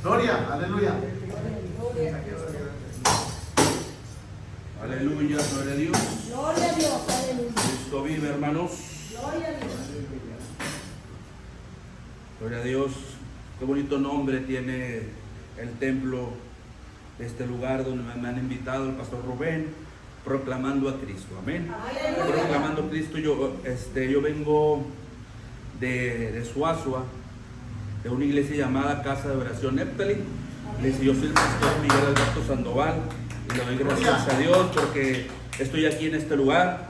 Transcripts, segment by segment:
Gloria, aleluya. Aleluya, gloria a Dios. Gloria a Dios, aleluya. Cristo vive, hermanos. Gloria a Dios. Gloria a Dios. Qué bonito nombre tiene el templo de este lugar donde me han invitado el pastor Rubén, proclamando a Cristo. Amén. Proclamando a Cristo. Yo vengo de Suazua, de una iglesia llamada Casa de Oración Neptali. Yo soy el pastor Miguel Alberto Sandoval y le doy gracias a Dios porque estoy aquí en este lugar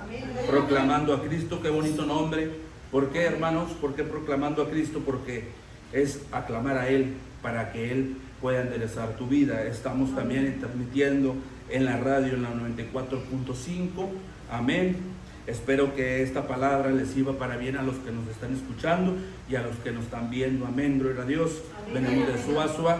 proclamando a Cristo. Qué bonito nombre. ¿Por qué, hermanos? ¿Por qué proclamando a Cristo? Porque es aclamar a Él para que Él pueda enderezar tu vida. Estamos también transmitiendo en la radio en la 94.5. Amén. Espero que esta palabra les sirva para bien a los que nos están escuchando y a los que nos están viendo. Amén. Gloria a Dios. Venimos de Suazua.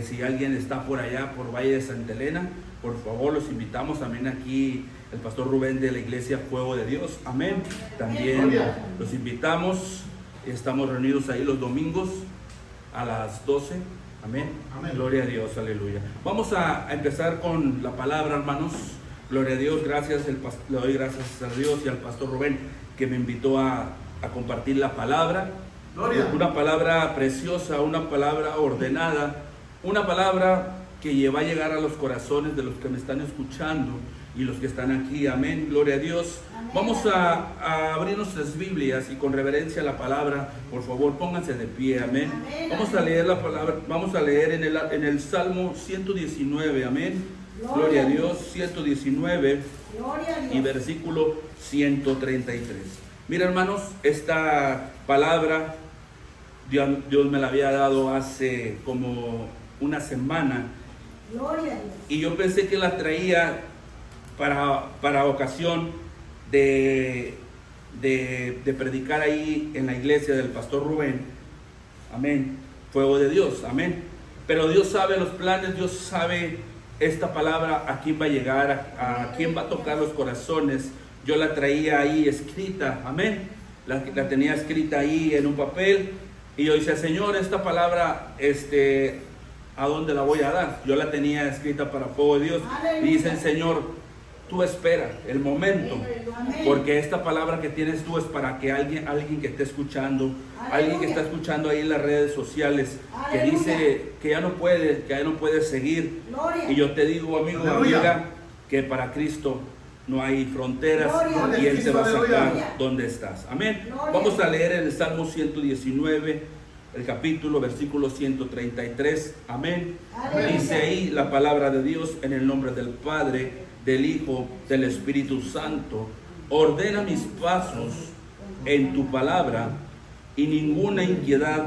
Si alguien está por allá, por Valle de Santa Elena, por favor los invitamos. Amén. Aquí el pastor Rubén de la iglesia Fuego de Dios. Amén. También los invitamos. Estamos reunidos ahí los domingos a las 12. Amén. Amén. Gloria a Dios. Aleluya. Vamos a empezar con la palabra, hermanos. Gloria a Dios. Gracias. Le doy gracias a Dios y al pastor Rubén que me invitó a compartir la palabra. Gloria. Una palabra preciosa, una palabra ordenada, una palabra que va a llegar a los corazones de los que me están escuchando y los que están aquí. Amén. Gloria a Dios. Amén. Vamos a abrir nuestras Biblias y con reverencia a la palabra, por favor, pónganse de pie. Amén. Amén. Vamos a leer la palabra, vamos a leer en el Salmo 119. Amén. Gloria a Dios. 119 y versículo 133. Mira, hermanos, esta palabra Dios me la había dado hace como una semana. Gloria a Dios. Y yo pensé que la traía para ocasión de predicar ahí en la iglesia del pastor Rubén. Amén. Fuego de Dios. Amén. Pero Dios sabe los planes, Dios sabe esta palabra a quién va a llegar, a quién va a tocar los corazones. Yo la traía ahí escrita. Amén. La tenía escrita ahí en un papel. Y yo decía, Señor, esta palabra, ¿a dónde la voy a dar? Yo la tenía escrita para Fuego de Dios. Y dice el Señor, tú espera el momento, porque esta palabra que tienes tú es para que alguien que esté escuchando, alguien que está escuchando ahí en las redes sociales, que dice que ya no puede seguir. Y yo te digo, amigo, amiga, que para Cristo no hay fronteras y Él te va a sacar donde estás. Amén. Vamos a leer en el Salmo 119, el capítulo, versículo 133. Amén. Dice ahí la palabra de Dios: en el nombre del Padre, del Hijo, del Espíritu Santo. Ordena mis pasos en tu palabra y ninguna inquietud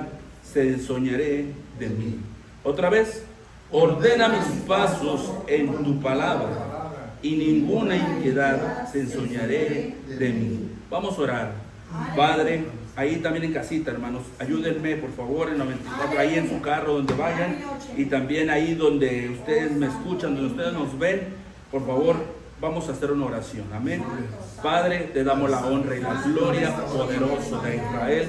se ensoñaré de mí. Otra vez, ordena mis pasos en tu palabra y ninguna inquietud se ensoñaré de mí. Vamos a orar. Padre, ahí también en casita, hermanos, ayúdenme por favor en 94, ahí en su carro donde vayan, y también ahí donde ustedes me escuchan, donde ustedes nos ven, por favor, vamos a hacer una oración. Amén. Padre, te damos la honra y la gloria, poderoso de Israel.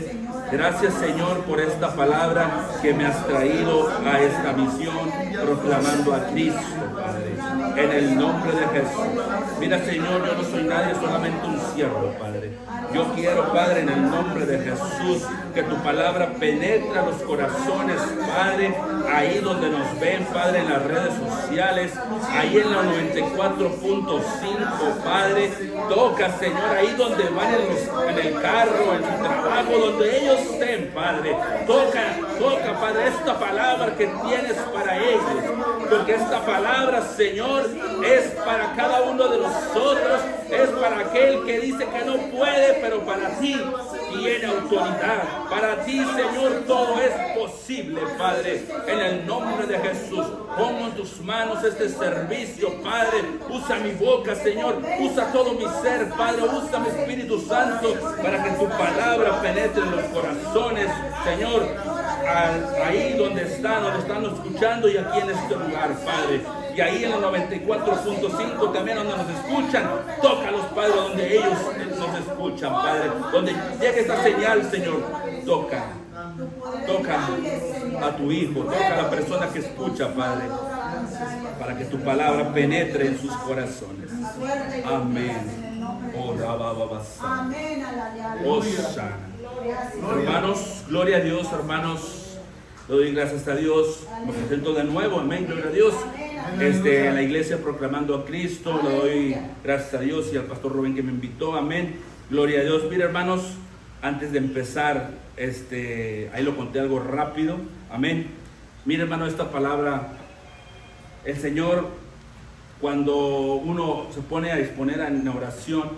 Gracias, Señor, por esta palabra que me has traído a esta misión, proclamando a Cristo, Padre, en el nombre de Jesús. Mira, Señor, yo no soy nadie, solamente un siervo, Padre. Yo quiero, Padre, en el nombre de Jesús, que tu palabra penetre a los corazones, Padre, ahí donde nos ven, Padre, en las redes sociales, ahí en la 94.5, Padre. Toca, Señor, ahí donde van en el carro, en su trabajo, donde ellos estén, Padre. Toca, Padre, esta palabra que tienes para ellos, porque esta palabra, Señor, es para cada uno de nosotros, es para aquel que dice que no puede, pero para ti tiene autoridad. Para ti, Señor, todo es posible, Padre. En el nombre de Jesús, pongo en tus manos este servicio, Padre. Usa mi boca, Señor. Usa todo mi ser, Padre. Usa mi Espíritu Santo para que tu palabra penetre en los corazones, Señor. Ahí donde están escuchando, y aquí en este lugar, Padre. Y ahí en el 94.5 también donde nos escuchan, tócalos, Padre, donde ellos nos escuchan, Padre. Donde llegue esta señal, Señor, toca. a tu hijo, toca a la persona que escucha, Padre, para que tu palabra penetre en sus corazones. Amén. Oh, Amén. oh, sana. Hermanos, gloria a Dios, hermanos. Le doy gracias a Dios. Me presento de nuevo, amén, gloria a Dios. En la iglesia proclamando a Cristo. Le doy gracias a Dios y al pastor Rubén que me invitó, amén, gloria a Dios. Mira, hermanos, antes de empezar, ahí lo conté algo rápido, amén. Mira, hermano, esta palabra, el Señor, cuando uno se pone a disponer en oración,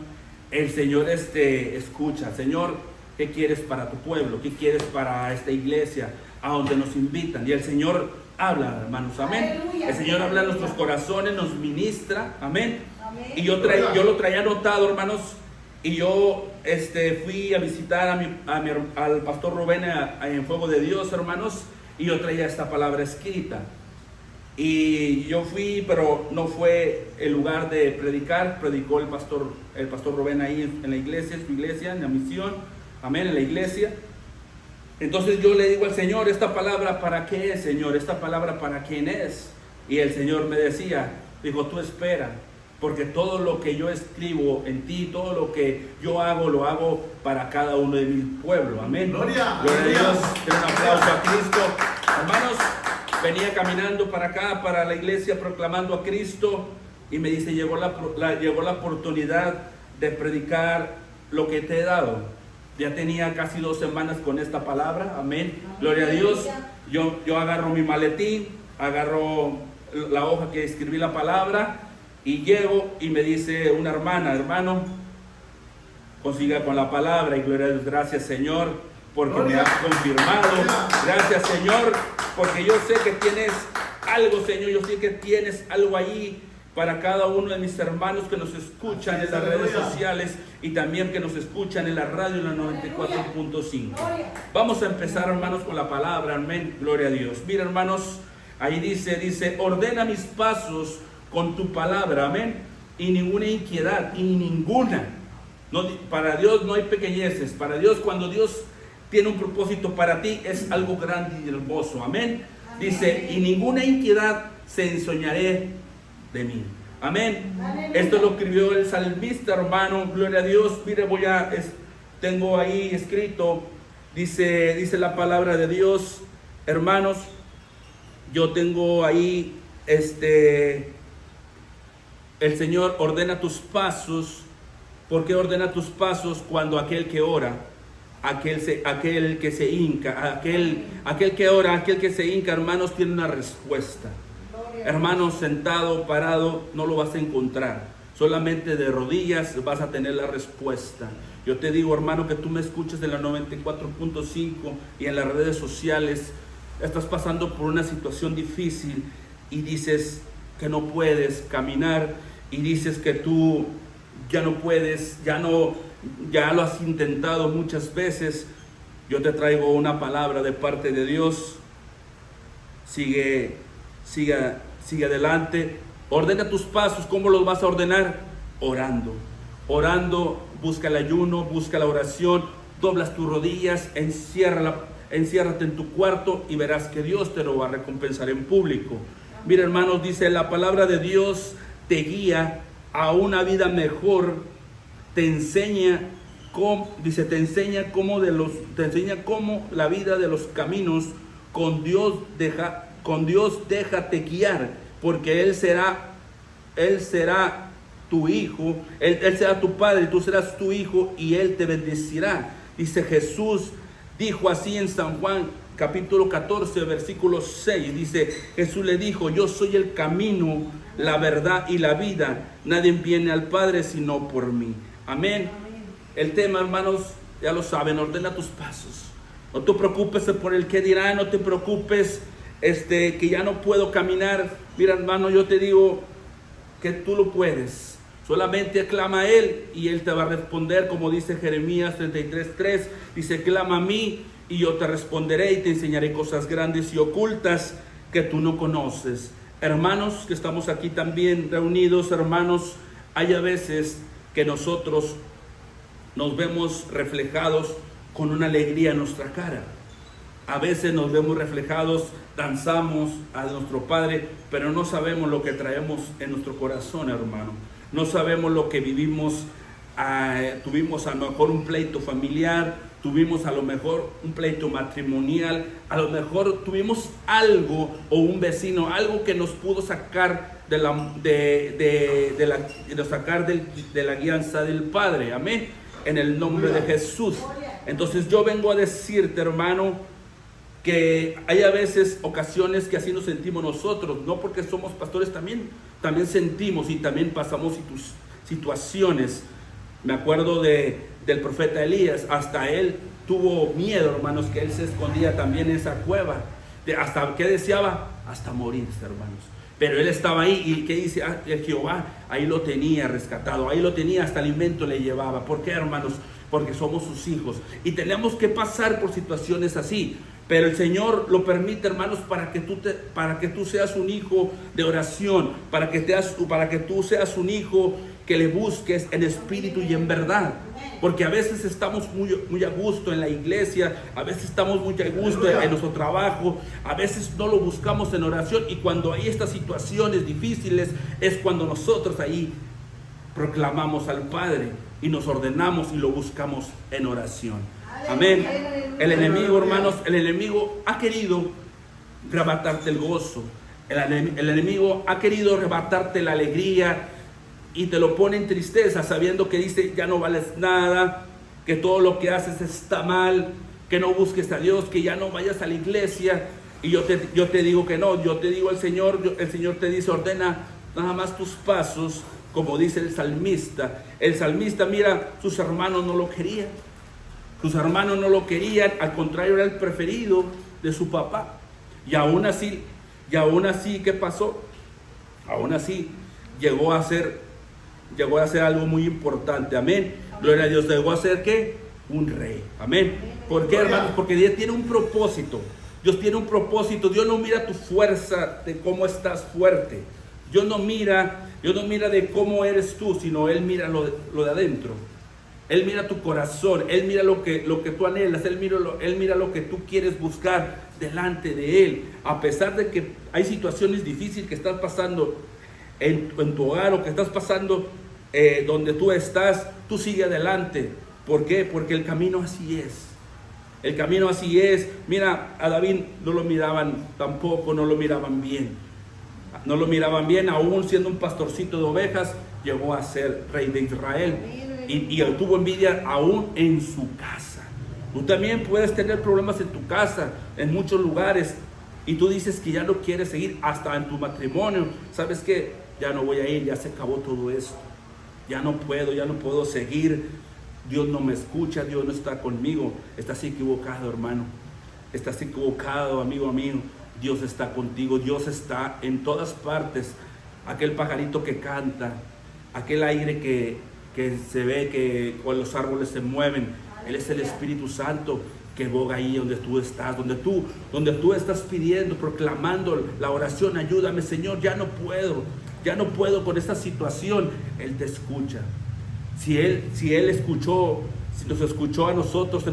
el Señor escucha. Señor, ¿qué quieres para tu pueblo? ¿Qué quieres para esta iglesia a donde nos invitan? Y el Señor habla, hermanos, amén. El Señor habla en nuestros corazones, nos ministra, amén. Y yo lo traía anotado, hermanos, y yo fui a visitar al pastor Rubén en Fuego de Dios, hermanos, y yo traía esta palabra escrita. Y yo fui, pero no fue el lugar de predicar. Predicó el pastor Rubén ahí en la iglesia, en su iglesia, en la misión, amén, en la iglesia. Entonces yo le digo al Señor, ¿esta palabra para qué es, Señor? ¿Esta palabra para quién es? Y el Señor me decía, dijo, tú espera, porque todo lo que yo escribo en ti, todo lo que yo hago, lo hago para cada uno de mi pueblo, amén. Gloria a Dios, den un aplauso a Cristo. Hermanos, venía caminando para acá, para la iglesia, proclamando a Cristo, y me dice, llegó la oportunidad de predicar lo que te he dado. Ya tenía casi 2 semanas con esta palabra, amén, gloria a Dios. Yo agarro mi maletín, agarro la hoja que escribí la palabra, y llego y me dice una hermana, hermano, consiga con la palabra. Y gloria a Dios, gracias Señor, porque me has confirmado. Gracias Señor, porque yo sé que tienes algo, Señor, yo sé que tienes algo ahí para cada uno de mis hermanos que nos escuchan en las redes sociales y también que nos escuchan en la radio en la 94.5. Vamos a empezar, hermanos, con la palabra, amén, gloria a Dios. Mira, hermanos, ahí dice, ordena mis pasos con tu palabra, amén, y ninguna inquietud, y ninguna. No, para Dios no hay pequeñeces. Para Dios, cuando Dios tiene un propósito para ti, es algo grande y hermoso, amén. Dice, y ninguna inquietud se ensoñaré de mí, amén. Esto lo escribió el salmista, hermano, gloria a Dios. Mire, tengo ahí escrito, dice la palabra de Dios, hermanos, yo tengo ahí, el Señor ordena tus pasos. ¿Por qué ordena tus pasos? Cuando aquel que ora, aquel que se hinca, aquel que ora, aquel que se hinca, hermanos, tiene una respuesta. Hermanos, sentado, parado, no lo vas a encontrar. Solamente de rodillas vas a tener la respuesta. Yo te digo, hermano, que tú me escuches en la 94.5 y en las redes sociales. Estás pasando por una situación difícil y dices que no puedes caminar, y dices que tú ya no puedes, ya lo has intentado muchas veces. Yo te traigo una palabra de parte de Dios. Sigue adelante. Ordena tus pasos. ¿Cómo los vas a ordenar? Orando, busca el ayuno, busca la oración, doblas tus rodillas, enciérrate en tu cuarto y verás que Dios te lo va a recompensar en público. Mira, hermanos, dice la palabra de Dios te guía a una vida mejor, te enseña cómo la vida de los caminos con Dios déjate guiar, porque Él será tu hijo, Él será tu padre, tú serás tu hijo y Él te bendecirá. Dice Jesús, dijo así en San Juan capítulo 14 versículo 6, dice, Jesús le dijo, yo soy el camino, la verdad y la vida, nadie viene al Padre sino por mí. Amén. El tema, hermanos, ya lo saben, ordena tus pasos. No te preocupes por el que dirá, no te preocupes que ya no puedo caminar. Mira, hermano, yo te digo que tú lo puedes. Solamente clama a Él y Él te va a responder, como dice Jeremías 33:3. Dice, clama a mí y yo te responderé y te enseñaré cosas grandes y ocultas que tú no conoces. Hermanos que estamos aquí también reunidos, hermanos, hay a veces que nosotros nos vemos reflejados con una alegría en nuestra cara. A veces nos vemos reflejados, danzamos a nuestro Padre, pero no sabemos lo que traemos en nuestro corazón, hermano. No sabemos lo que vivimos. Tuvimos a lo mejor un pleito familiar, tuvimos a lo mejor un pleito matrimonial, a lo mejor tuvimos algo o un vecino, algo que nos pudo sacar de la guianza del Padre. Amén. En el nombre de Jesús. Entonces yo vengo a decirte, hermano, que hay a veces ocasiones que así nos sentimos nosotros, no porque somos pastores, también sentimos y también pasamos situaciones. Me acuerdo del profeta Elías, hasta él tuvo miedo, hermanos, que él se escondía también en esa cueva, hasta que deseaba, hasta morirse, hermanos. Pero él estaba ahí y ¿qué dice? Jehová ahí lo tenía rescatado, ahí lo tenía, hasta alimento le llevaba. ¿Por qué, hermanos? Porque somos sus hijos y tenemos que pasar por situaciones así. Pero el Señor lo permite, hermanos, para que tú seas un hijo de oración, para que tú seas un hijo que le busques en espíritu y en verdad. Porque a veces estamos muy a gusto en la iglesia, a veces estamos muy a gusto en nuestro trabajo, a veces no lo buscamos en oración, y cuando hay estas situaciones difíciles es cuando nosotros ahí proclamamos al Padre y nos ordenamos y lo buscamos en oración. Amén. El enemigo, hermanos, el enemigo ha querido arrebatarte el gozo, el enemigo ha querido arrebatarte la alegría y te lo pone en tristeza, sabiendo que dice ya no vales nada, que todo lo que haces está mal, que no busques a Dios, que ya no vayas a la iglesia. Y yo te digo que no, yo te digo el Señor te dice, ordena nada más tus pasos, como dice el salmista. El salmista, mira, sus hermanos no lo querían. Sus hermanos no lo querían, al contrario, era el preferido de su papá. Y aún así, ¿qué pasó? Aún así, llegó a ser algo muy importante. Amén. Gloria a Dios. Llegó a ser, ¿qué? Un rey. Amén. ¿Por qué, hermanos? Porque Dios tiene un propósito. Dios tiene un propósito. Dios no mira tu fuerza, de cómo estás fuerte. Dios no mira de cómo eres tú, sino Él mira lo de adentro. Él mira tu corazón, Él mira lo que tú anhelas, Él mira lo que tú quieres buscar delante de Él. A pesar de que hay situaciones difíciles que estás pasando en tu hogar o que estás pasando donde tú estás, tú sigue adelante. ¿Por qué? Porque el camino así es. El camino así es. Mira, a David no lo miraban tampoco, no lo miraban bien. No lo miraban bien, aún siendo un pastorcito de ovejas, llegó a ser rey de Israel. Y tuvo envidia aún en su casa. Tú también puedes tener problemas en tu casa, en muchos lugares, y tú dices que ya no quieres seguir, hasta en tu matrimonio. ¿Sabes qué? Ya no voy a ir, ya se acabó todo esto. Ya no puedo seguir. Dios no me escucha, Dios no está conmigo. Estás equivocado, hermano. Estás equivocado, amigo mío. Dios está contigo, Dios está en todas partes. Aquel pajarito que canta, aquel aire que se ve que con los árboles se mueven, Él es el Espíritu Santo que boga ahí donde tú estás, donde tú estás pidiendo, proclamando la oración. Ayúdame, Señor, ya no puedo con esta situación. Él te escucha. Si Él nos escuchó a nosotros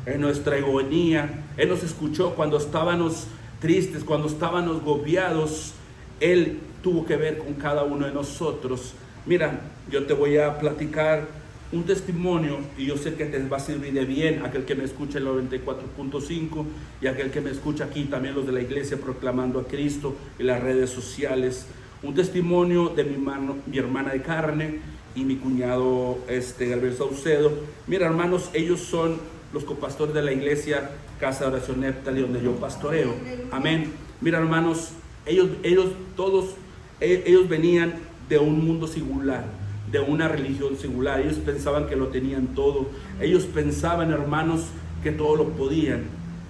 en nuestra agonía, Él nos escuchó cuando estábamos tristes, cuando estábamos agobiados. Él tuvo que ver con cada uno de nosotros. Mira, yo te voy a platicar un testimonio y yo sé que te va a servir de bien, aquel que me escucha en el 94.5 y aquel que me escucha aquí, también los de la iglesia proclamando a Cristo en las redes sociales. Un testimonio de mi hermana de carne y mi cuñado Gabriel Saucedo. Mira, hermanos, ellos son los copastores de la iglesia Casa de Oración Neptali, donde yo pastoreo. Amén. Mira, hermanos, ellos venían de un mundo singular, de una religión singular. Ellos pensaban que lo tenían todo. Ellos pensaban, hermanos, que todo lo podían.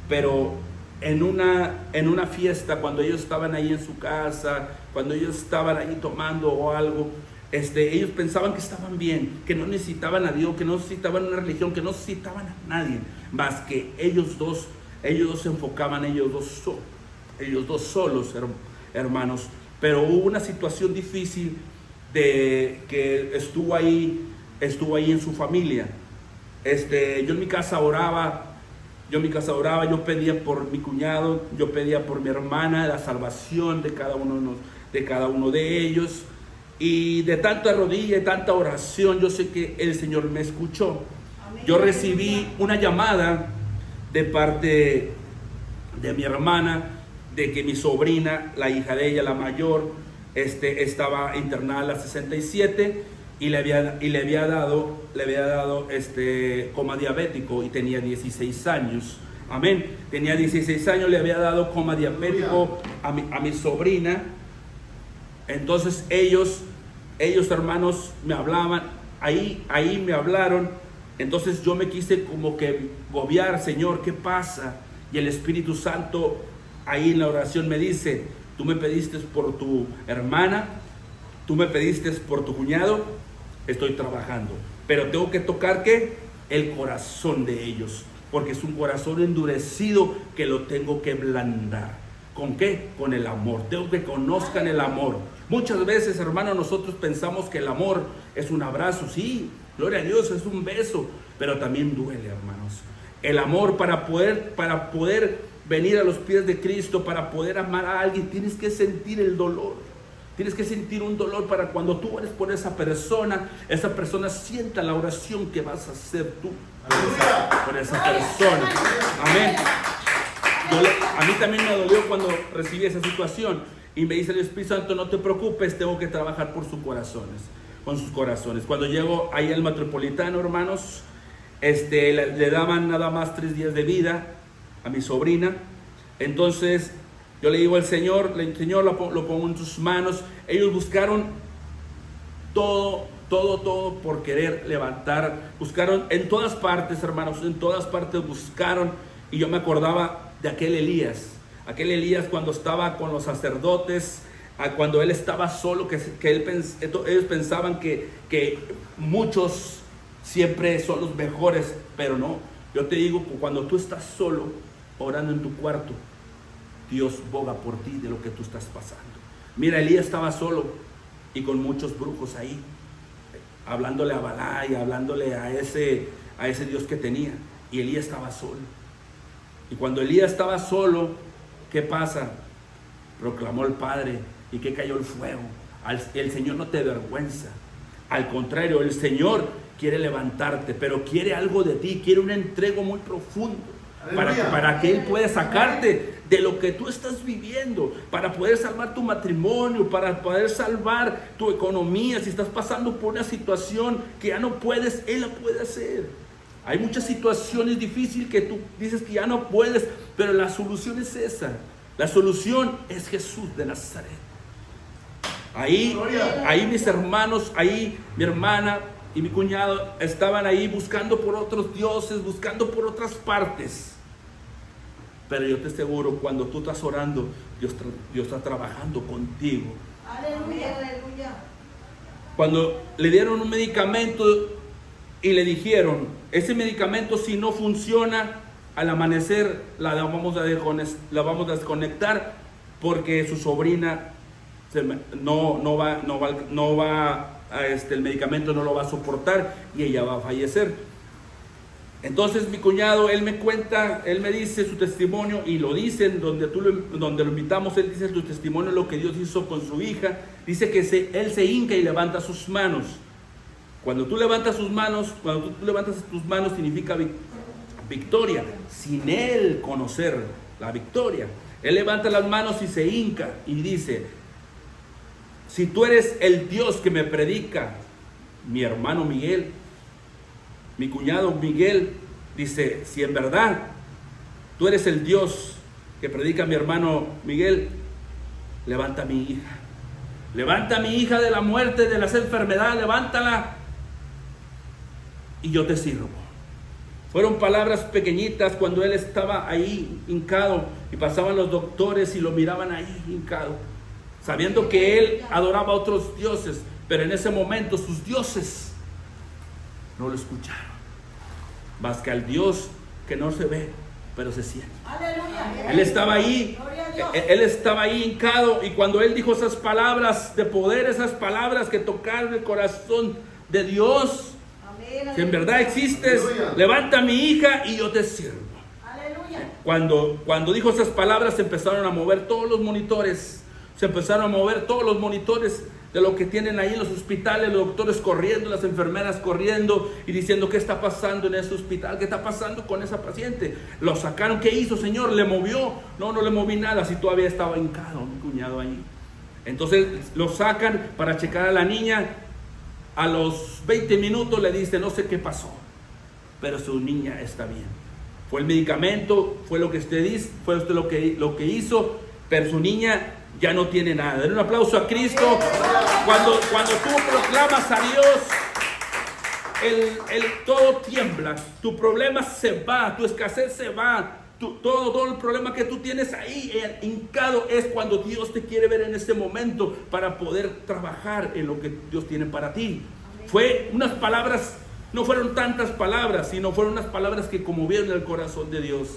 Pero en una fiesta, cuando ellos estaban ahí en su casa, cuando ellos estaban ahí tomando o algo, ellos pensaban que estaban bien, que no necesitaban a Dios, que no necesitaban una religión, que no necesitaban a nadie, más que ellos dos se enfocaban, ellos dos solos, hermanos. Pero hubo una situación difícil que estuvo ahí en su familia. Yo en mi casa oraba Yo en mi casa oraba, yo pedía por mi cuñado, yo pedía por mi hermana, la salvación de cada uno de ellos. Y de tanta rodilla y tanta oración, yo sé que el Señor me escuchó. Yo recibí una llamada de parte de mi hermana, de que mi sobrina, la hija de ella, la mayor, estaba internada a las 67 y le había dado coma diabético y tenía 16 años. Amén. Tenía 16 años, le había dado coma diabético a mi sobrina. Entonces ellos hermanos me hablaban, ahí me hablaron. Entonces yo me quise como que gobiar, Señor, ¿qué pasa? Y el Espíritu Santo ahí en la oración me dice: tú me pediste por tu hermana, tú me pediste por tu cuñado, estoy trabajando, pero tengo que tocar ¿qué? El corazón de ellos, porque es un corazón endurecido que lo tengo que ablandar. ¿Con qué? Con el amor. Tengo que conozcan el amor. Muchas veces, hermanos, nosotros pensamos que el amor es un abrazo. Sí, gloria a Dios, es un beso, pero también duele, hermanos. El amor, para poder venir a los pies de Cristo, para poder amar a alguien, tienes que sentir el dolor. Tienes que sentir un dolor para cuando tú ores por esa persona sienta la oración que vas a hacer tú por esa persona. Amén. A mí también me dolió cuando recibí esa situación y me dice el Espíritu Santo: no te preocupes, tengo que trabajar con sus corazones. Cuando llego ahí al Metropolitano, hermanos, le daban nada más 3 días de vida a mi sobrina. Entonces yo le digo al Señor, lo pongo en tus manos. Ellos buscaron todo por querer levantar. Buscaron en todas partes, hermanos, en todas partes buscaron. Y yo me acordaba de aquel Elías cuando estaba con los sacerdotes, cuando él estaba solo, ellos pensaban que muchos siempre son los mejores, pero no. Yo te digo, cuando tú estás solo, orando en tu cuarto, Dios boga por ti de lo que tú estás pasando. Mira, Elías estaba solo y con muchos brujos ahí, hablándole a Balá y hablándole a ese Dios que tenía, y Elías estaba solo. Y cuando Elías estaba solo, ¿qué pasa? Proclamó el Padre, y que cayó el fuego. El Señor no te avergüenza, al contrario, el Señor quiere levantarte, pero quiere algo de ti, quiere un entrego muy profundo, para que Él pueda sacarte de lo que tú estás viviendo, para poder salvar tu matrimonio, para poder salvar tu economía. Si estás pasando por una situación que ya no puedes, Él la puede hacer. Hay muchas situaciones difíciles que tú dices que ya no puedes, pero la solución es esa. La solución es Jesús de Nazaret. Ahí mis hermanos, ahí mi hermana y mi cuñado estaban ahí buscando por otros dioses, buscando por otras partes. Pero yo te aseguro, cuando tú estás orando, Dios está trabajando contigo. Aleluya, aleluya. Cuando le dieron un medicamento y le dijeron: ese medicamento, si no funciona, al amanecer la vamos a desconectar, porque su sobrina el medicamento no lo va a soportar y ella va a fallecer. Entonces mi cuñado, él me dice su testimonio, y lo dicen donde lo invitamos. Él dice su testimonio, lo que Dios hizo con su hija. Dice que él se hinca y levanta sus manos. Cuando tú levantas tus manos significa victoria, sin él conocer la victoria. Él levanta las manos y se hinca y dice: si tú eres el Dios que me predica mi hermano Miguel, mi cuñado Miguel, dice, si en verdad tú eres el Dios que predica mi hermano Miguel, levanta a mi hija. Levanta a mi hija de la muerte, de la enfermedad, levántala y yo te sirvo. Fueron palabras pequeñitas cuando él estaba ahí hincado y pasaban los doctores y lo miraban ahí hincado, sabiendo que él adoraba a otros dioses, pero en ese momento sus dioses no lo escucharon, más que al Dios que no se ve, pero se siente. Aleluya. Él estaba ahí hincado, y cuando él dijo esas palabras de poder, esas palabras que tocaron el corazón de Dios, si en verdad existes, levanta a mi hija y yo te sirvo. Cuando dijo esas palabras, se empezaron a mover todos los monitores. Se empezaron a mover todos los monitores de lo que tienen ahí en los hospitales, los doctores corriendo, las enfermeras corriendo y diciendo: ¿qué está pasando en ese hospital? ¿Qué está pasando con esa paciente? Lo sacaron. ¿Qué hizo, señor? ¿Le movió? No, no le moví nada, si todavía estaba hincado mi cuñado ahí. Entonces lo sacan para checar a la niña. A los 20 minutos le dice: no sé qué pasó, pero su niña está bien. Fue el medicamento, fue lo que usted dice, fue usted lo que hizo, pero su niña ya no tiene nada. Den un aplauso a Cristo. Cuando tú proclamas a Dios, todo tiembla, tu problema se va, tu escasez se va, todo el problema que tú tienes ahí hincado es cuando Dios te quiere ver en este momento para poder trabajar en lo que Dios tiene para ti. Fue unas palabras, no fueron tantas palabras, sino fueron unas palabras que conmovieron el corazón de Dios.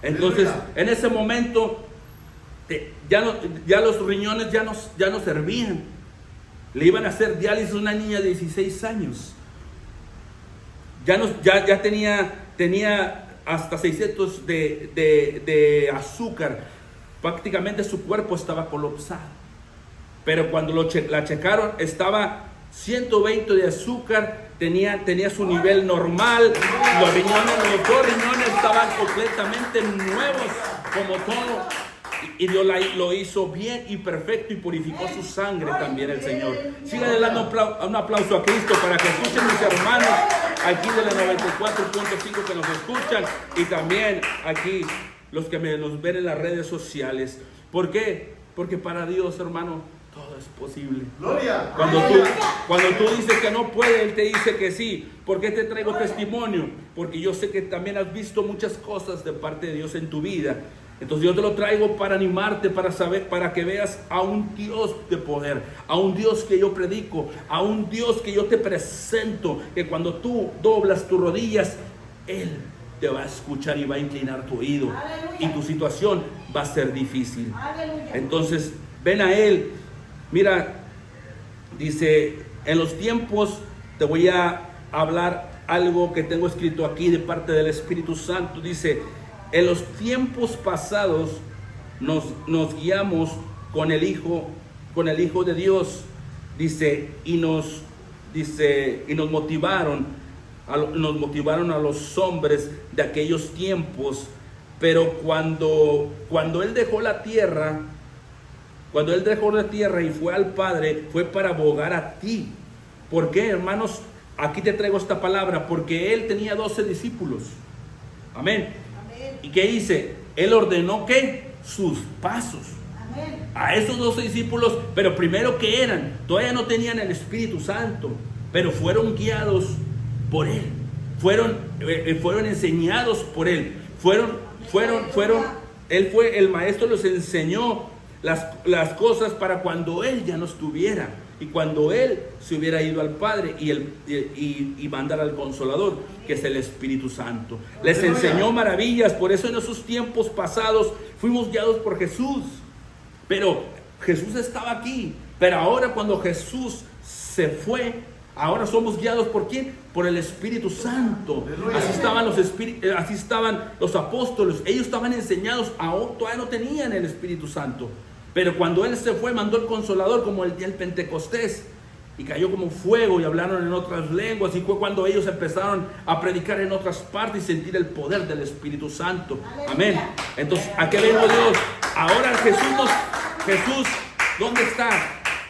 Entonces, en ese momento, ya los riñones ya no servían. Le iban a hacer diálisis a una niña de 16 años. Ya tenía hasta 600 de azúcar. Prácticamente su cuerpo estaba colapsado. Pero cuando la checaron, estaba 120 de azúcar. Tenía su nivel normal. Los dos riñones estaban completamente nuevos, como todo. Y Dios lo hizo bien y perfecto y purificó su sangre también el Señor. Sigan dando un aplauso a Cristo para que escuchen mis hermanos aquí de la 94.5 que nos escuchan, y también aquí los que nos ven en las redes sociales. ¿Por qué? Porque para Dios, hermano, todo es posible. Gloria. Cuando tú dices que no puede, Él te dice que sí. ¿Por qué te traigo testimonio? Porque yo sé que también has visto muchas cosas de parte de Dios en tu vida. Entonces yo te lo traigo para animarte, para que veas a un Dios de poder, a un Dios que yo predico, a un Dios que yo te presento, que cuando tú doblas tus rodillas, Él te va a escuchar y va a inclinar tu oído. Aleluya. Y tu situación va a ser difícil. Aleluya. Entonces ven a Él. Mira, dice: en los tiempos, te voy a hablar algo que tengo escrito aquí de parte del Espíritu Santo. Dice: en los tiempos pasados nos guiamos con el Hijo de Dios, dice, y nos motivaron a los hombres de aquellos tiempos. Pero cuando Él dejó la tierra, y fue al Padre, fue para abogar a ti. ¿Por qué, hermanos? Aquí te traigo esta palabra, porque Él tenía 12 discípulos. Amén. ¿Y qué dice? Él ordenó ¿qué? Sus pasos. Amén. A esos 12 discípulos, pero primero ¿qué eran? Todavía no tenían el Espíritu Santo, pero fueron guiados por Él. Fueron enseñados por Él. Él fue el maestro, los enseñó las cosas para cuando Él ya no estuviera. Y cuando Él se hubiera ido al Padre y mandar al Consolador, que es el Espíritu Santo. Les enseñó maravillas. Por eso en esos tiempos pasados fuimos guiados por Jesús. Pero Jesús estaba aquí. Pero ahora cuando Jesús se fue, ahora somos guiados ¿por quién? Por el Espíritu Santo. Así estaban los apóstoles. Ellos estaban enseñados, aún todavía no tenían el Espíritu Santo. Pero cuando Él se fue, mandó el Consolador, como el día del Pentecostés, y cayó como fuego y hablaron en otras lenguas. Y fue cuando ellos empezaron a predicar en otras partes y sentir el poder del Espíritu Santo. Amén. Entonces, ¿a qué vengo, Dios? Ahora Jesús, ¿dónde está?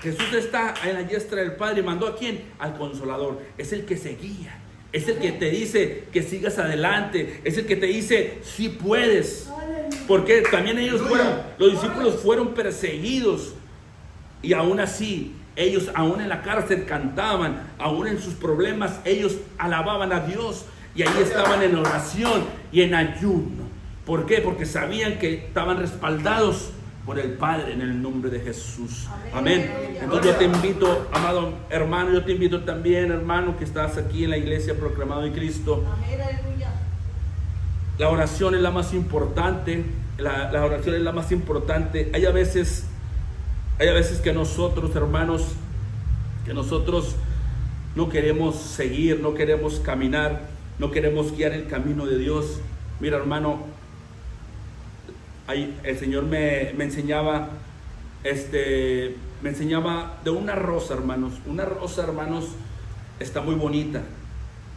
Jesús está en la diestra del Padre. ¿Y mandó a quién? Al Consolador. Es el que se guía. Es el que te dice que sigas adelante. Es el que te dice si puedes. Porque también los discípulos fueron perseguidos. Y aún así, ellos aún en la cárcel cantaban. Aún en sus problemas, ellos alababan a Dios. Y ahí estaban en oración y en ayuno. ¿Por qué? Porque sabían que estaban respaldados por el Padre en el nombre de Jesús. Amén. Entonces yo te invito, amado hermano, yo te invito también, hermano, que estás aquí en la iglesia Proclamado de Cristo. La oración es la más importante. La oración es la más importante. Hay a veces que nosotros, hermanos, no queremos seguir, no queremos caminar, no queremos guiar el camino de Dios. Mira, hermano, el Señor me enseñaba, me enseñaba de una rosa, hermanos. Una rosa, hermanos, está muy bonita.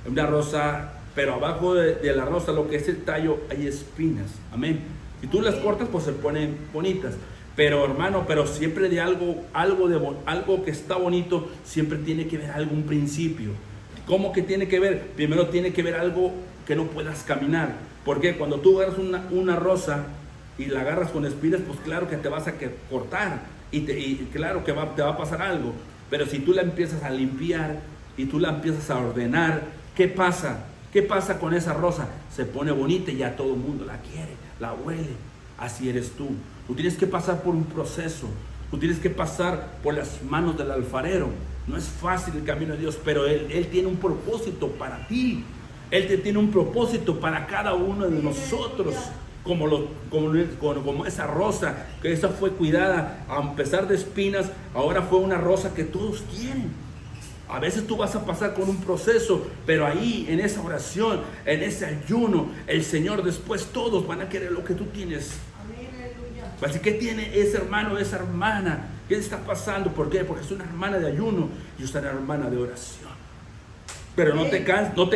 Una rosa, pero abajo de la rosa, lo que es el tallo, hay espinas. Amén. Si tú las cortas, pues se ponen bonitas. Pero hermano, pero siempre de algo que está bonito, siempre tiene que ver algún principio. ¿Cómo que tiene que ver? Primero tiene que ver algo que no puedas caminar. Porque cuando tú agarras una rosa y la agarras con espinas, pues claro que te vas a cortar y claro que te va a pasar algo. Pero si tú la empiezas a limpiar y tú la empiezas a ordenar, ¿qué pasa? ¿Qué pasa con esa rosa? Se pone bonita y ya todo el mundo la quiere, la huele. Así eres tú. Tú tienes que pasar por un proceso. Tú tienes que pasar por las manos del alfarero. No es fácil el camino de Dios, pero Él tiene un propósito para ti. Él tiene un propósito para cada uno de nosotros. Como esa rosa, que esa fue cuidada, a pesar de espinas, ahora fue una rosa que todos quieren. A veces tú vas a pasar con un proceso, pero ahí, en esa oración, en ese ayuno, el Señor después todos van a querer lo que tú tienes. Así que tiene ese hermano, esa hermana, ¿qué está pasando? ¿Por qué? Porque es una hermana de ayuno y es una hermana de oración. Pero no te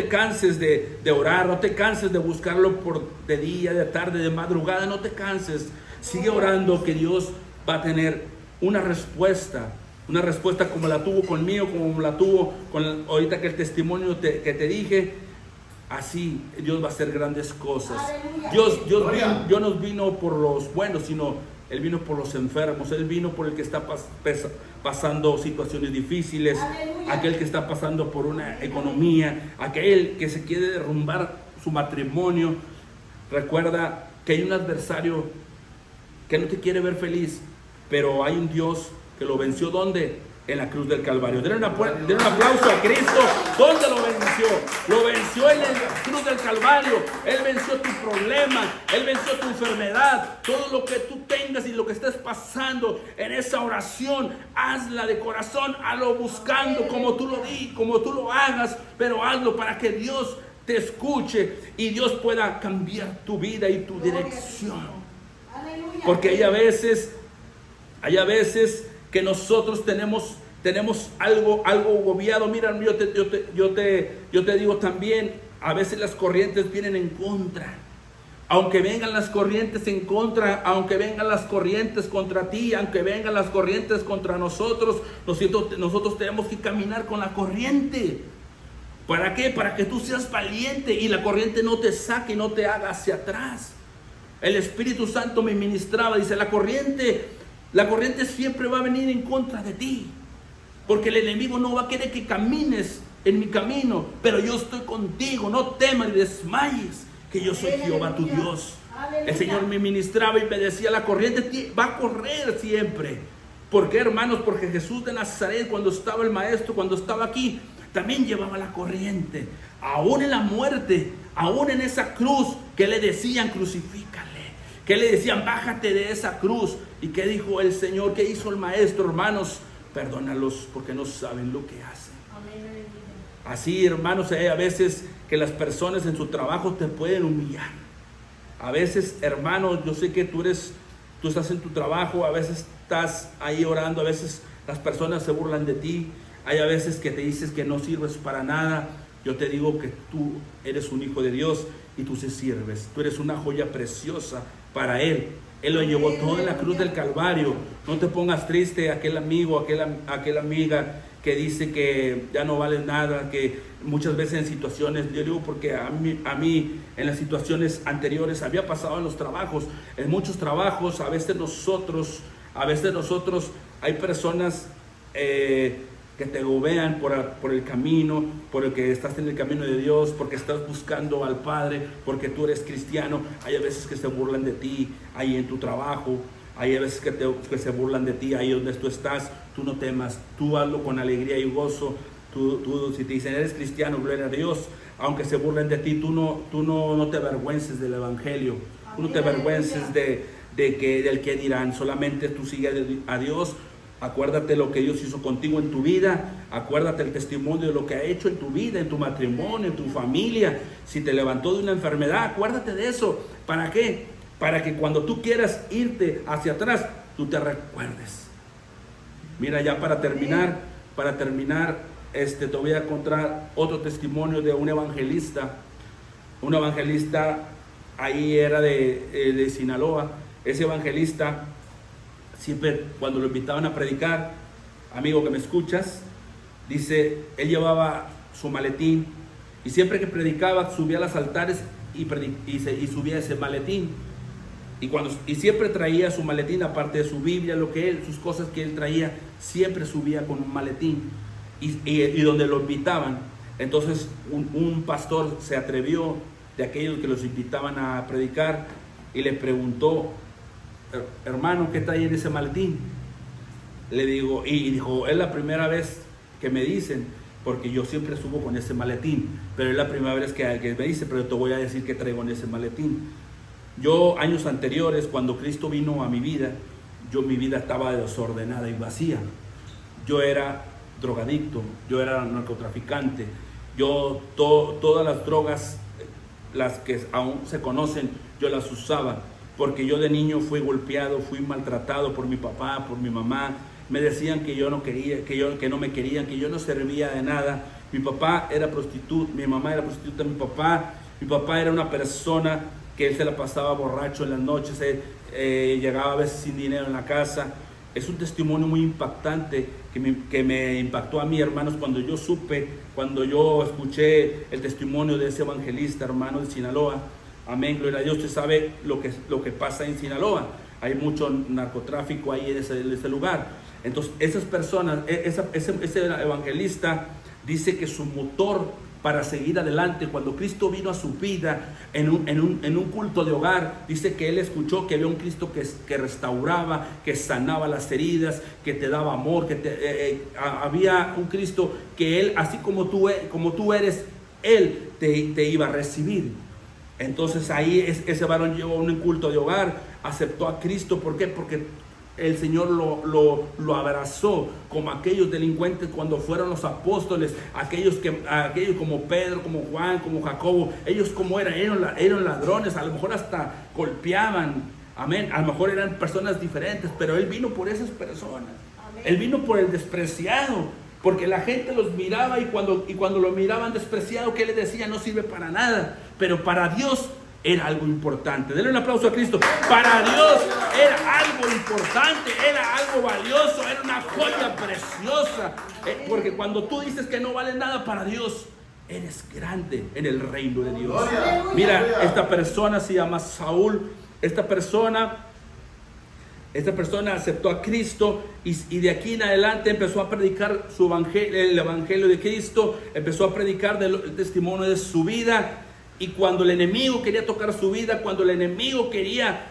canses de orar, no te canses de buscarlo de día, de tarde, de madrugada, no te canses. Sigue orando, que Dios va a tener una respuesta como la tuvo conmigo, como la tuvo ahorita que el testimonio que te dije. Así Dios va a hacer grandes cosas. Dios no vino por los buenos, sino Él vino por los enfermos. Él vino por el que está pasando situaciones difíciles. Aleluya. Aquel que está pasando por una economía, aquel que se quiere derrumbar su matrimonio. Recuerda que hay un adversario que no te quiere ver feliz, pero hay un Dios que lo venció. ¿Dónde? En la cruz del Calvario. Denle un aplauso a Cristo. ¿Dónde lo venció? Lo venció en la cruz del Calvario. Él venció tu problema, Él venció tu enfermedad. Todo lo que tú tengas y lo que estés pasando en esa oración, hazla de corazón, hazlo buscando como tú lo hagas, pero hazlo para que Dios te escuche y Dios pueda cambiar tu vida y tu dirección. Porque hay a veces que nosotros tenemos algo agobiado. Mira, yo te digo también, a veces las corrientes vienen en contra. Aunque vengan las corrientes en contra, aunque vengan las corrientes contra ti, aunque vengan las corrientes contra nosotros tenemos que caminar con la corriente. ¿Para qué? Para que tú seas valiente y la corriente no te saque y no te haga hacia atrás. El Espíritu Santo me ministraba, dice, la corriente siempre va a venir en contra de ti, porque el enemigo no va a querer que camines en mi camino, pero yo estoy contigo, no temas ni desmayes, que yo soy Jehová tu Dios. El Señor me ministraba y me decía, la corriente va a correr siempre. ¿Por qué, hermanos? Porque Jesús de Nazaret, cuando estaba el Maestro, cuando estaba aquí, también llevaba la corriente, aún en la muerte, aún en esa cruz que le decían, crucifícale, que le decían, bájate de esa cruz. ¿Y qué dijo el Señor? ¿Qué hizo el Maestro? Hermanos, perdónalos porque no saben lo que hacen. Amén. Así, hermanos, hay a veces que las personas en su trabajo te pueden humillar. A veces, hermanos, yo sé que tú estás en tu trabajo, a veces estás ahí orando, a veces las personas se burlan de ti, hay a veces que te dices que no sirves para nada. Yo te digo que tú eres un hijo de Dios y tú sí sirves. Tú eres una joya preciosa para Él. Él lo llevó todo en la cruz del Calvario. No te pongas triste, aquel amigo, aquella amiga que dice que ya no vale nada, que muchas veces en situaciones, yo digo porque a mí en las situaciones anteriores había pasado en los trabajos, en muchos trabajos, a veces nosotros hay personas que te gobean por el camino, por el que estás en el camino de Dios, porque estás buscando al Padre, porque tú eres cristiano. Hay a veces que se burlan de ti ahí en tu trabajo, hay a veces que se burlan de ti ahí donde tú estás. Tú no temas, tú hazlo con alegría y gozo. Tú si te dicen eres cristiano, gloria a Dios, aunque se burlen de ti, tú no te avergüences del evangelio, tú no te avergüences del que dirán. Solamente tú sigue a Dios. Acuérdate lo que Dios hizo contigo en tu vida. Acuérdate el testimonio de lo que ha hecho en tu vida, en tu matrimonio, en tu familia. Si te levantó de una enfermedad, acuérdate de eso. ¿Para qué? para que cuando tú quieras irte hacia atrás, tú te recuerdes. Mira, ya para terminar, te voy a contar otro testimonio de un evangelista. Un evangelista, ahí era de Sinaloa. Ese evangelista, siempre cuando lo invitaban a predicar, amigo que me escuchas, dice, él llevaba su maletín y siempre que predicaba subía a los altares y subía ese maletín. Y siempre traía su maletín, aparte de su Biblia, sus cosas que él traía, siempre subía con un maletín. Y donde lo invitaban, entonces un pastor se atrevió, de aquellos que los invitaban a predicar, y le preguntó, hermano, ¿qué trae en ese maletín? Le digo, y dijo, es la primera vez que me dicen, porque yo siempre subo con ese maletín, pero es la primera vez que me dice, pero te voy a decir que traigo en ese maletín. Yo, años anteriores, cuando Cristo vino a mi vida, mi vida estaba desordenada y vacía. Yo era drogadicto, yo era narcotraficante, todas las drogas, las que aún se conocen, yo las usaba, porque yo de niño fui golpeado, fui maltratado por mi papá, por mi mamá. Me decían que yo no quería, que no me querían, que yo no servía de nada. Mi papá era prostituta, mi mamá era prostituta, mi papá era una persona que él se la pasaba borracho en las noches, llegaba a veces sin dinero en la casa. Es un testimonio muy impactante que me impactó a mí, hermanos, cuando yo escuché el testimonio de ese evangelista, hermano, de Sinaloa. Amén, gloria a Dios. Usted sabe lo que pasa en Sinaloa. Hay mucho narcotráfico ahí en ese lugar. Entonces, esas personas, ese evangelista dice que su motor para seguir adelante, cuando Cristo vino a su vida en un culto de hogar, dice que él escuchó que había un Cristo que restauraba, que sanaba las heridas, que te daba amor, había un Cristo que él, así como tú eres, él te iba a recibir. Entonces ahí ese varón llegó a un culto de hogar, aceptó a Cristo. ¿Por qué? Porque el Señor lo abrazó, como aquellos delincuentes cuando fueron los apóstoles, aquellos como Pedro, como Juan, como Jacobo. Ellos como eran ladrones, a lo mejor hasta golpeaban, amén, a lo mejor eran personas diferentes, pero Él vino por esas personas. Amén. Él vino por el despreciado, porque la gente los miraba y cuando lo miraban despreciado, ¿qué les decía? No sirve para nada, pero para Dios era algo importante. Denle un aplauso a Cristo. Para Dios era algo importante, era algo valioso, era una joya preciosa. Porque cuando tú dices que no vale nada para Dios, eres grande en el reino de Dios. Mira, esta persona se llama Saúl. Esta persona aceptó a Cristo y de aquí en adelante empezó a predicar el evangelio de Cristo, empezó a predicar el testimonio de su vida. Y cuando el enemigo quería tocar su vida, cuando el enemigo quería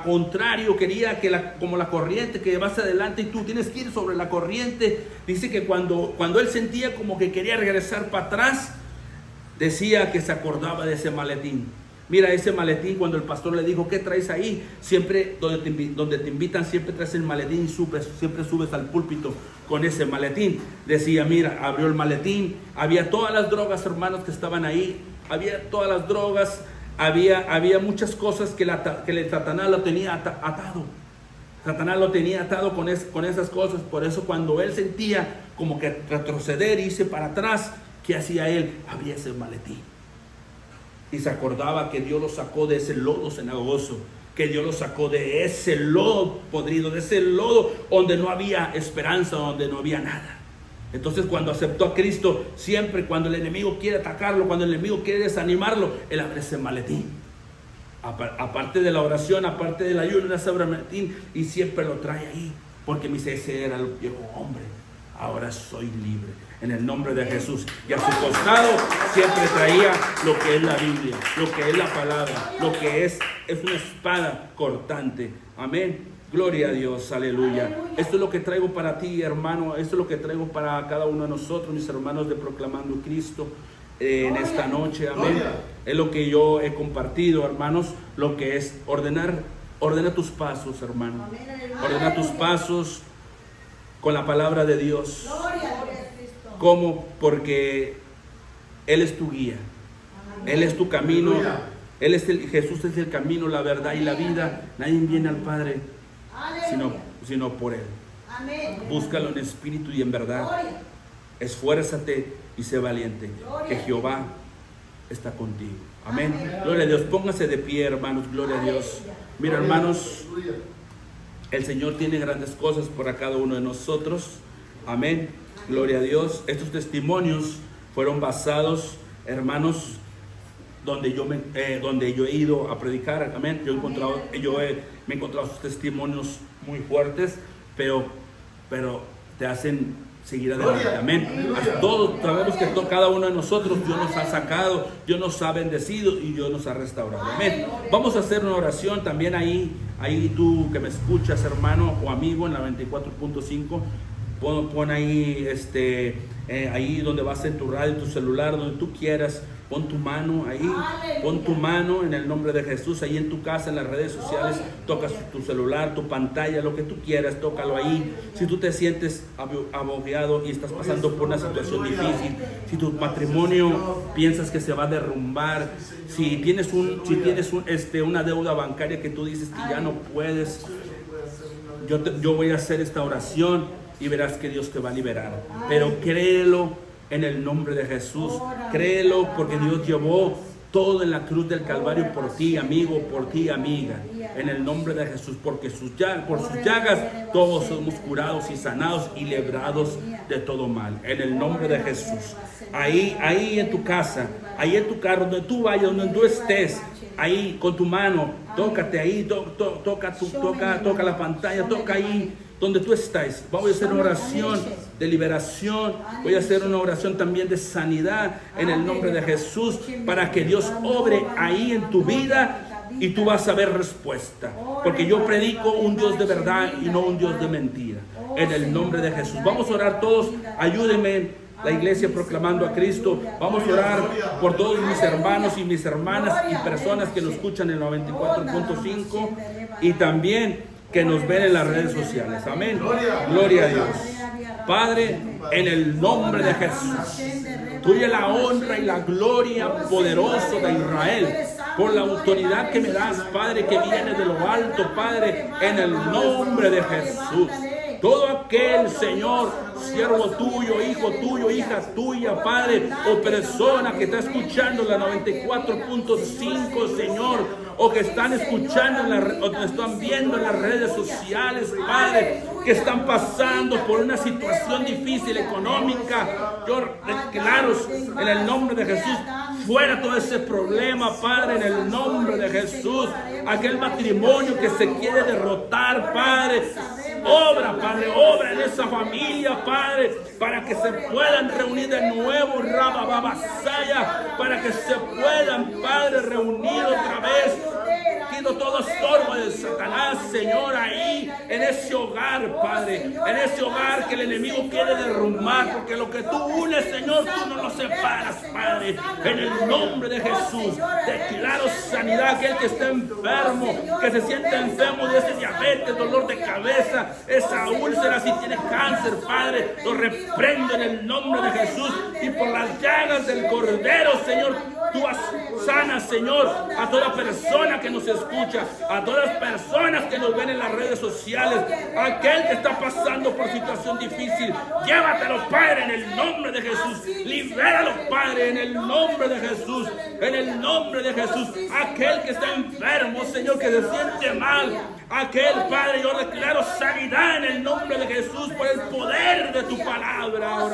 contrario, quería como la corriente que vas adelante y tú tienes que ir sobre la corriente, dice que cuando él sentía como que quería regresar para atrás, decía que se acordaba de ese maletín. Mira, ese maletín, cuando el pastor le dijo, ¿qué traes ahí? Siempre, donde te invitan, siempre traes el maletín y siempre subes al púlpito con ese maletín. Decía, mira, abrió el maletín, había todas las drogas, hermanos, que estaban ahí. Había todas las drogas, había muchas cosas que Satanás lo tenía atado. Satanás lo tenía atado con esas cosas. Por eso cuando él sentía como que retroceder, irse para atrás, ¿qué hacía él? Abría ese maletín. Y se acordaba que Dios lo sacó de ese lodo cenagoso, que Dios lo sacó de ese lodo podrido, de ese lodo donde no había esperanza, donde no había nada. Entonces cuando aceptó a Cristo, siempre cuando el enemigo quiere atacarlo, cuando el enemigo quiere desanimarlo, él abre ese maletín. Aparte de la oración, aparte del ayuno, él abre el maletín y siempre lo trae ahí. Porque me dice, ese era el viejo hombre, ahora soy libre. En el nombre de Jesús. Y a su costado siempre traía lo que es la Biblia, lo que es la palabra, lo que es una espada cortante. Amén. Gloria a Dios, aleluya. Esto es lo que traigo para ti, hermano. Esto es lo que traigo para cada uno de nosotros, mis hermanos de Proclamando Cristo, en esta noche. Amén. Es lo que yo he compartido, hermanos, lo que es ordena tus pasos, hermano. Ordena tus pasos con la palabra de Dios. ¿Cómo? Porque Él es tu guía. Él es tu camino. Jesús es el camino, la verdad y la vida. Nadie viene al Padre sino por Él. Búscalo en espíritu y en verdad. Esfuérzate y sé valiente, que Jehová está contigo. Amén. Gloria a Dios. Pónganse de pie, hermanos. Gloria a Dios. Mira, hermanos, el Señor tiene grandes cosas para cada uno de nosotros. Amén. Gloria a Dios. Estos testimonios fueron basados, hermanos, donde yo he ido a predicar. Amén. Me he encontrado sus testimonios muy fuertes, pero te hacen seguir adelante. Amén. Todos sabemos que cada uno de nosotros Dios nos ha sacado, Dios nos ha bendecido y Dios nos ha restaurado. Amén. Vamos a hacer una oración también ahí tú que me escuchas, hermano o amigo, en la 94.5. Pon ahí, ahí donde vas en tu radio, tu celular, donde tú quieras. Pon tu mano ahí, pon tu mano en el nombre de Jesús, ahí en tu casa, en las redes sociales, toca tu celular, tu pantalla, lo que tú quieras, tócalo ahí. Si tú te sientes abogueado y estás pasando por una situación difícil, si tu matrimonio piensas que se va a derrumbar, si tienes una deuda bancaria que tú dices que ya no puedes, yo voy a hacer esta oración y verás que Dios te va a liberar. Pero créelo en el nombre de Jesús. Créelo, porque Dios llevó todo en la cruz del Calvario por ti, amigo, por ti, amiga. En el nombre de Jesús, porque por sus llagas todos somos curados y sanados y librados de todo mal. En el nombre de Jesús. Ahí en tu casa, ahí en tu carro, donde tú vayas, donde tú estés, ahí con tu mano, tócate ahí, toca la pantalla, toca ahí donde tú estás. Vamos a hacer una oración de liberación. Voy a hacer una oración también de sanidad en el nombre de Jesús, para que Dios obre ahí en tu vida y tú vas a ver respuesta, porque yo predico un Dios de verdad y no un Dios de mentira. En el nombre de Jesús. Vamos a orar todos. Ayúdenme, la iglesia proclamando a Cristo. Vamos a orar por todos mis hermanos y mis hermanas y personas que nos escuchan en 94.5 y también que nos ven en las redes sociales. Amén. Gloria a Dios. Padre, en el nombre de Jesús, tuya la honra y la gloria, poderoso de Israel, por la autoridad que me das, Padre, que viene de lo alto, Padre, en el nombre de Jesús. Todo aquel, Señor, siervo tuyo, hijo tuyo, hija tuya, Padre, o persona que está escuchando la 94.5, Señor, o que están escuchando o que están viendo en las redes sociales, Padre, que están pasando por una situación difícil económica. Yo declaro en el nombre de Jesús, fuera todo ese problema, Padre, en el nombre de Jesús. Aquel matrimonio que se quiere derrotar, Padre, obra, Padre, obra en esa familia, Padre, para que se puedan reunir de nuevo, Rabababasaya, para que se puedan, Padre, reunir otra vez. Quito todo estorbo de Satanás, Señor, ahí, en ese hogar, Padre, en ese hogar que el enemigo quiere derrumbar, porque lo que tú unes, Señor, tú no lo separas, Padre. En el nombre de Jesús, declaro sanidad a aquel que está enfermo, que se siente enfermo de ese diabetes, dolor de cabeza, esa úlcera, si tiene cáncer, Padre, lo reprendo en el nombre de Jesús, y por las llagas del Cordero, Señor, tú sanas, Señor, a toda persona que nos escucha, a todas las personas que nos ven en las redes sociales, aquel que está pasando por situación difícil, llévatelo, Padre, en el nombre de Jesús. Libéralo, Padre, en el nombre de Jesús, en el nombre de Jesús. Aquel que está enfermo, Señor, que se siente mal, aquel, Padre, yo declaro sanidad en el nombre de Jesús por el poder de tu palabra.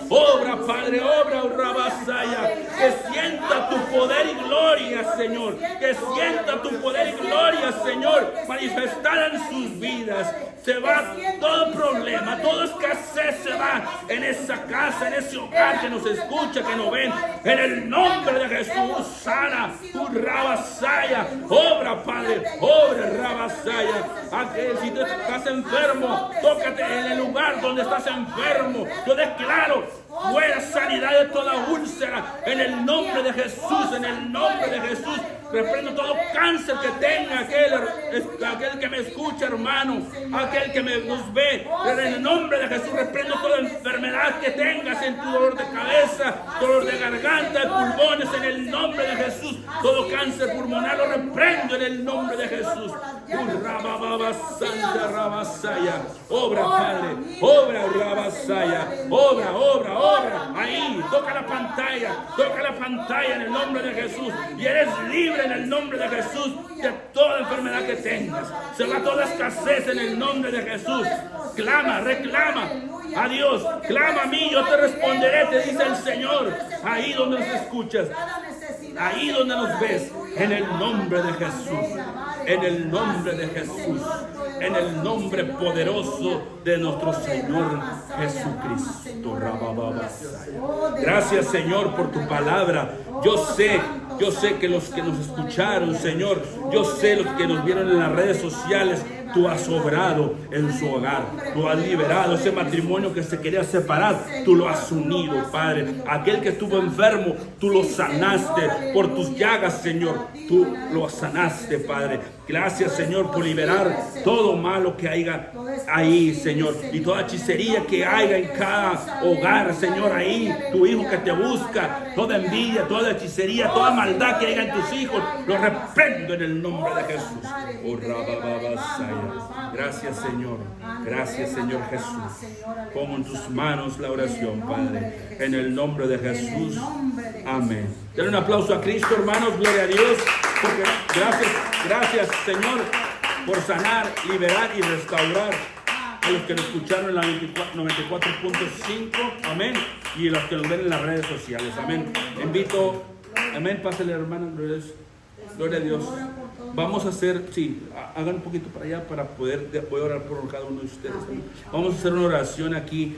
Obra, Padre, obra, Rabasaya, que sienta tu poder y gloria, Señor, que sienta tu poder y gloria, Señor, manifestada en sus vidas. Se va todo problema, toda escasez se va en esa casa, en ese hogar que nos escucha, que nos ven. En el nombre de Jesús, sana, Rabasaya, obra, Padre, obra, Rabasaya. Aquel, si tú estás enfermo, tócate en el lugar donde estás enfermo. Yo declaro fuera sanidad de toda úlcera, en el nombre de Jesús, en el nombre de Jesús. Reprendo todo cáncer que tenga aquel que me escucha, hermano, aquel que nos ve. En el nombre de Jesús reprendo toda enfermedad que tengas, en tu dolor de cabeza, dolor de garganta, de pulmones, en el nombre de Jesús. Todo cáncer pulmonar lo reprendo en el nombre de Jesús. Obra, Padre, obra, Rabasaya, obra. Ahí, toca la pantalla en el nombre de Jesús. Y eres libre en el nombre de Jesús de toda enfermedad que tengas. Se va toda escasez en el nombre de Jesús. Clama, reclama a Dios, clama a mí, yo te responderé, te dice el Señor. Ahí donde nos escuchas, ahí donde nos ves, en el nombre de Jesús, en el nombre de Jesús, en el nombre poderoso de nuestro Señor Jesucristo. Gracias, Señor, por tu palabra. Yo sé que los que nos escucharon, Señor, yo sé los que nos vieron en las redes sociales, tú has obrado en su hogar, tú has liberado ese matrimonio que se quería separar, tú lo has unido, Padre. Aquel que estuvo enfermo, tú lo sanaste por tus llagas, Señor, tú lo sanaste, Padre. Gracias, Señor, por liberar todo malo que haya ahí, Señor, y toda hechicería que haya en cada hogar, Señor, ahí, tu hijo que te busca, toda envidia, toda hechicería, toda maldad que haya en tus hijos, lo reprendo en el nombre de Jesús. Oh, gracias, Señor. Gracias, Señor Jesús. Pongo en tus manos la oración, Padre, en el nombre de Jesús. Amén. Denle un aplauso a Cristo, hermanos. Gloria a Dios. Porque gracias, Señor, por sanar, liberar y restaurar a los que nos escucharon en la 94.5. Amén. Y a los que nos ven en las redes sociales. Amén. Invito. Amén. Pásale, hermano. Gloria a Dios. Vamos a hacer, hagan un poquito para allá para poder orar por cada uno de ustedes. Vamos a hacer una oración aquí.